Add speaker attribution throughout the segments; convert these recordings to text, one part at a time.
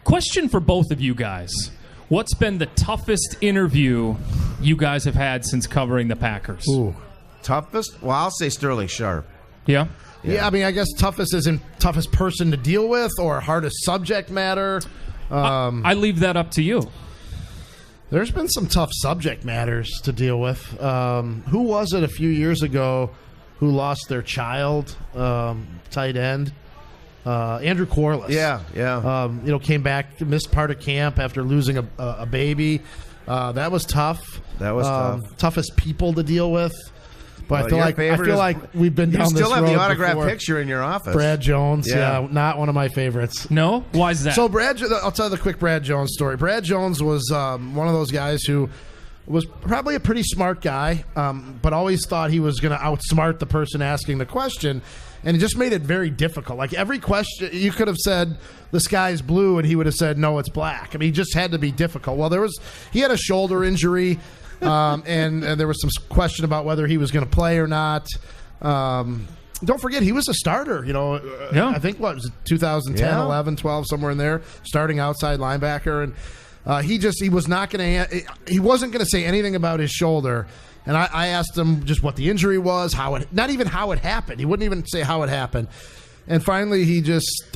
Speaker 1: Question for both of you guys. What's been the toughest interview you guys have had since covering the Packers?
Speaker 2: Ooh.
Speaker 3: Toughest? Well, I'll say Sterling Sharp.
Speaker 1: Yeah?
Speaker 2: Yeah, I mean, I guess toughest isn't toughest person to deal with or hardest subject matter.
Speaker 1: I leave that up to you.
Speaker 2: There's been some tough subject matters to deal with. Who was it a few years ago who lost their child, tight end? Andrew Corliss.
Speaker 3: Yeah.
Speaker 2: Came back, missed part of camp after losing a baby. That was tough.
Speaker 3: That was tough.
Speaker 2: Toughest people to deal with. But
Speaker 3: Well,
Speaker 2: I feel like we've been down this road.
Speaker 3: You still have the autograph
Speaker 2: before.
Speaker 3: picture in your office.
Speaker 2: Brad Jones,
Speaker 3: Yeah.
Speaker 2: not one of my favorites.
Speaker 1: No? Why is that?
Speaker 2: So I'll tell you the quick Brad Jones story. Brad Jones was one of those guys who was probably a pretty smart guy, but always thought he was going to outsmart the person asking the question, and it just made it very difficult. Like every question, you could have said the sky's blue, and he would have said no, it's black. I mean, he just had to be difficult. Well, he had a shoulder injury. And there was some question about whether he was going to play or not. Don't forget, he was a starter. I think what was it, 2010, 11, 12, somewhere in there, starting outside linebacker, and he wasn't going to say anything about his shoulder. And I asked him just what the injury was, not even how it happened. He wouldn't even say how it happened. And finally,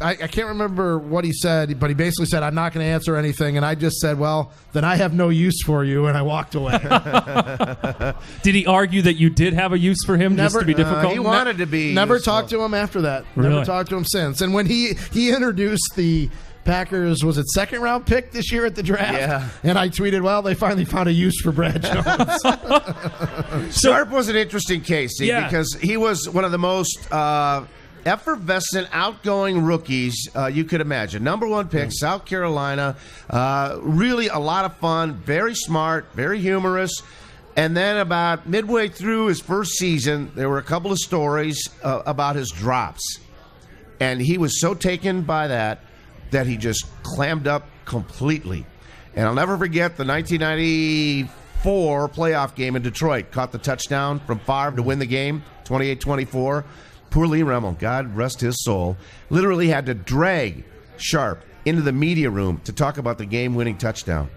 Speaker 2: I can't remember what he said, but he basically said, I'm not going to answer anything. And I just said, well, then I have no use for you. And I walked away.
Speaker 1: Did he argue that you did have a use for him just to be difficult?
Speaker 3: He wanted to be.
Speaker 2: Never
Speaker 3: useful.
Speaker 2: talked to him after that.
Speaker 1: Really?
Speaker 2: Never talked to him since. And when he introduced the Packers, was it second round pick this year at the draft?
Speaker 3: Yeah.
Speaker 2: And I tweeted, well, they finally found a use for Brad Jones.
Speaker 3: Sharp was an interesting case, because he was one of the most effervescent, outgoing rookies you could imagine. Number one pick, South Carolina. Really a lot of fun, very smart, very humorous. And then about midway through his first season, there were a couple of stories about his drops. And he was so taken by that he just clammed up completely. And I'll never forget the 1994 playoff game in Detroit. Caught the touchdown from Favre to win the game, 28-24. Poor Lee Remmel, God rest his soul, literally had to drag Sharp into the media room to talk about the game-winning touchdown.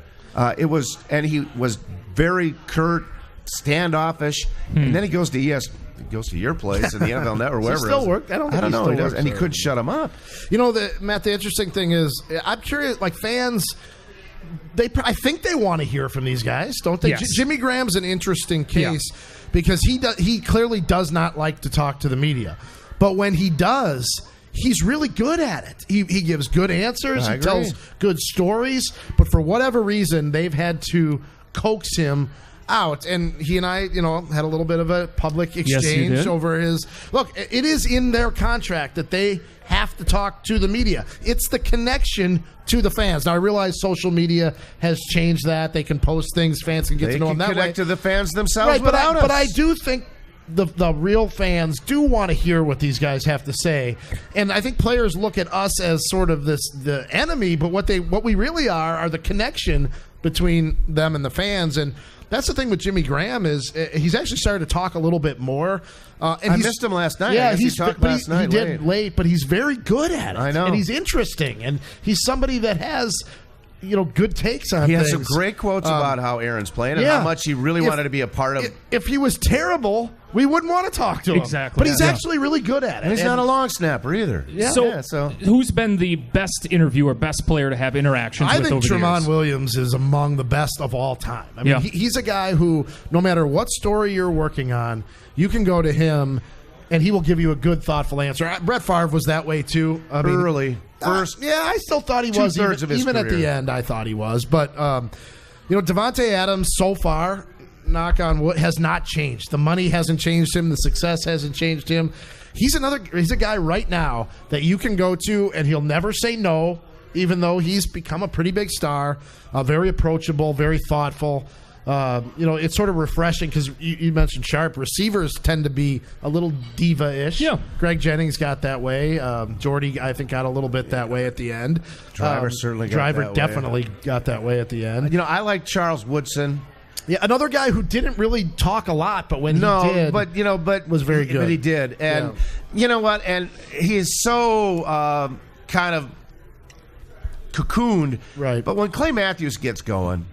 Speaker 3: He was very curt, standoffish, and then he goes to goes to your place in the NFL Network, wherever.
Speaker 2: Does he still work? I don't know.
Speaker 3: He does, and he couldn't shut him up.
Speaker 2: Matt, the interesting thing is, I'm curious, like fans, I think they want to hear from these guys, don't they?
Speaker 1: Yes.
Speaker 2: Jimmy Graham's an interesting case because he clearly does not like to talk to the media. But when he does, he's really good at it. He gives good answers. He tells good stories. But for whatever reason, they've had to coax him out, and he and I, had a little bit of a public exchange over his look. It is in their contract that they have to talk to the media. It's the connection to the fans. Now I realize social media has changed that. They can post things, fans can get to know them that way.
Speaker 3: They can connect to the fans themselves,
Speaker 2: right?
Speaker 3: without us.
Speaker 2: But I do think the real fans do want to hear what these guys have to say, and I think players look at us as sort of the enemy, but what we really are the connection between them and the fans. And that's the thing with Jimmy Graham is he's actually started to talk a little bit more. And
Speaker 3: I missed him last night.
Speaker 2: Yeah,
Speaker 3: he talked last night.
Speaker 2: He did late, but he's very good at it.
Speaker 3: I know,
Speaker 2: and he's interesting, and he's somebody that has good takes on things.
Speaker 3: He has some great quotes about how Aaron's playing and how much he really wanted to be a part of.
Speaker 2: If he was terrible, we wouldn't want to talk to him.
Speaker 1: Exactly.
Speaker 2: But he's actually really good at it.
Speaker 3: And he's not a long snapper either.
Speaker 2: Yeah.
Speaker 1: So who's been the best interviewer, best player to have interactions with over the years?
Speaker 2: I think Tramon Williams is among the best of all time. I mean, he's a guy who, no matter what story you're working on, you can go to him and he will give you a good, thoughtful answer. Brett Favre was that way too.
Speaker 3: Early. First,
Speaker 2: I still thought he was.
Speaker 3: Two-thirds of his
Speaker 2: even
Speaker 3: career.
Speaker 2: At the end, I thought he was. But Devontae Adams, so far, knock on wood, has not changed. The money hasn't changed him. The success hasn't changed him. He's a guy right now that you can go to, and he'll never say no, even though he's become a pretty big star. Very approachable, very thoughtful. It's sort of refreshing because you mentioned Sharp. Receivers tend to be a little diva-ish.
Speaker 1: Yeah.
Speaker 2: Greg Jennings got that way. Jordy, I think, got a little bit that way at the end.
Speaker 3: Driver certainly got
Speaker 2: Driver
Speaker 3: that way.
Speaker 2: definitely got that way at the end.
Speaker 3: I like Charles Woodson.
Speaker 2: Yeah, another guy who didn't really talk a lot, but when he did,
Speaker 3: but
Speaker 2: was very good.
Speaker 3: But he did, and you know what? And he is so kind of cocooned.
Speaker 2: Right.
Speaker 3: But when Clay Matthews gets going,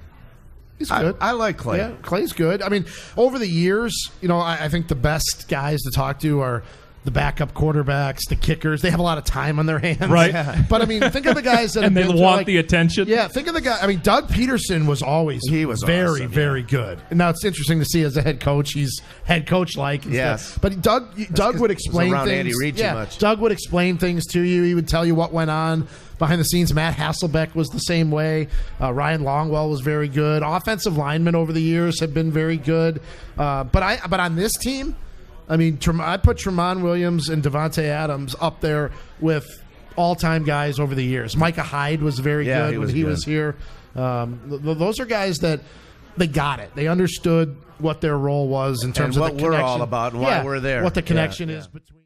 Speaker 2: he's good.
Speaker 3: I like Clay.
Speaker 2: Yeah, Clay's good. I mean, over the years, I think the best guys to talk to are the backup quarterbacks, the kickers. They have a lot of time on their hands.
Speaker 1: Right.
Speaker 2: Yeah. But, I mean, think of the guys that
Speaker 1: and
Speaker 2: have
Speaker 1: they
Speaker 2: been
Speaker 1: want the attention.
Speaker 2: Yeah, think of the guy. I mean, Doug Peterson was always very,
Speaker 3: awesome,
Speaker 2: very good. And now it's interesting to see as a head coach, he's head coach-like.
Speaker 3: Yes.
Speaker 2: But Doug would explain
Speaker 3: around
Speaker 2: things.
Speaker 3: Andy Reid too much.
Speaker 2: Doug would explain things to you. He would tell you what went on behind the scenes. Matt Hasselbeck was the same way. Ryan Longwell was very good. Offensive linemen over the years have been very good. But on this team, I mean, I put Tramon Williams and Devontae Adams up there with all-time guys over the years. Micah Hyde was very good when he was here. Those are guys that they got it. They understood what their role was in terms of
Speaker 3: what
Speaker 2: the
Speaker 3: we're
Speaker 2: connection.
Speaker 3: all about and why we're there.
Speaker 2: What the connection is between.